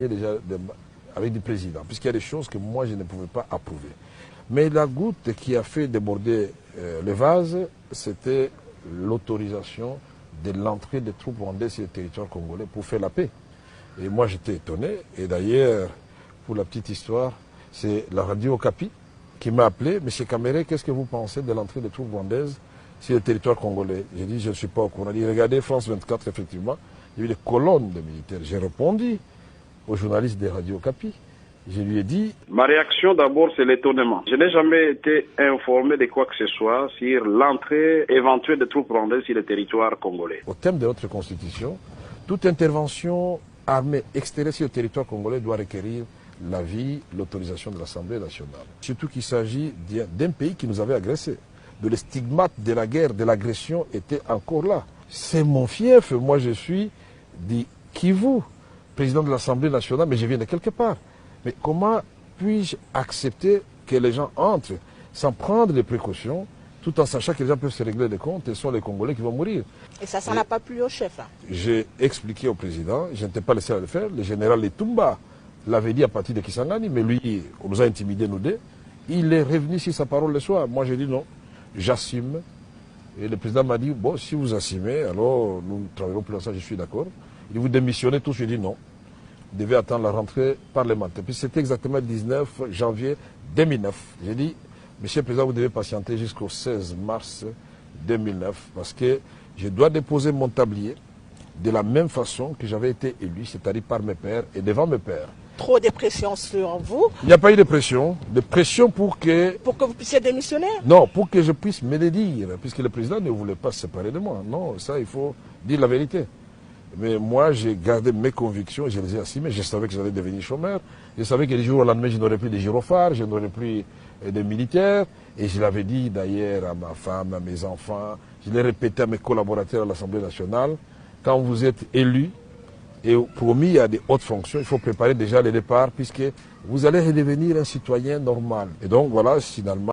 déjà avec du président, puisqu'il y a des choses que moi je ne pouvais pas approuver. Mais la goutte qui a fait déborder le vase, c'était l'autorisation de l'entrée des troupes rwandaises sur le territoire congolais pour faire la paix. Et moi j'étais étonné, et d'ailleurs, pour la petite histoire, c'est la radio Okapi qui m'a appelé, Monsieur Kamere, qu'est-ce que vous pensez de l'entrée des troupes rwandaises sur le territoire congolais? J'ai dit, je ne suis pas au courant. Il dit, regardez France 24, effectivement, il y a eu des colonnes de militaires. J'ai répondu au journaliste des radios Okapi. Je lui ai dit... Ma réaction d'abord, c'est l'étonnement. Je n'ai jamais été informé de quoi que ce soit sur l'entrée éventuelle des troupes rwandaises sur le territoire congolais. Au terme de notre constitution, toute intervention armée extérieure sur le territoire congolais doit requérir l'avis, l'autorisation de l'Assemblée nationale. Surtout qu'il s'agit d'un pays qui nous avait agressés. Le stigmate de la guerre, de l'agression était encore là. C'est mon fief, moi je suis dit Kivu, président de l'Assemblée nationale, mais je viens de quelque part. Mais comment puis-je accepter que les gens entrent sans prendre les précautions, tout en sachant que les gens peuvent se régler des comptes et ce sont les Congolais qui vont mourir? Et ça n'a pas plu au chef. Hein. J'ai expliqué au président, je n'étais pas le seul à le faire, le général Letumba l'avait dit à partir de Kisangani, mais lui, on nous a intimidés nous deux. Il est revenu sur sa parole le soir. Moi, j'ai dit non, j'assume. Et le président m'a dit, bon, si vous assumez, alors nous travaillerons plus ensemble, je suis d'accord. Il dit, vous démissionnez tous, je dis non. Vous devez attendre la rentrée parlementaire. Puis c'était exactement le 19 janvier 2009. J'ai dit, Monsieur le Président, vous devez patienter jusqu'au 16 mars 2009 parce que je dois déposer mon tablier de la même façon que j'avais été élu, c'est-à-dire par mes pairs et devant mes pairs. Trop de pression sur vous? Il n'y a pas eu de pression pour que... Pour que vous puissiez démissionner? Non, pour que je puisse me le dire, puisque le président ne voulait pas se séparer de moi. Non, ça, il faut dire la vérité. Mais moi, j'ai gardé mes convictions, je les ai assumées. Je savais que j'allais devenir chômeur. Je savais que du jour au lendemain, je n'aurais plus de gyrophares, je n'aurais plus de militaires. Et je l'avais dit d'ailleurs à ma femme, à mes enfants, je l'ai répété à mes collaborateurs à l'Assemblée nationale. Quand vous êtes élu et promis à des hautes fonctions, il faut préparer déjà le départ puisque vous allez redevenir un citoyen normal. Et donc voilà, finalement,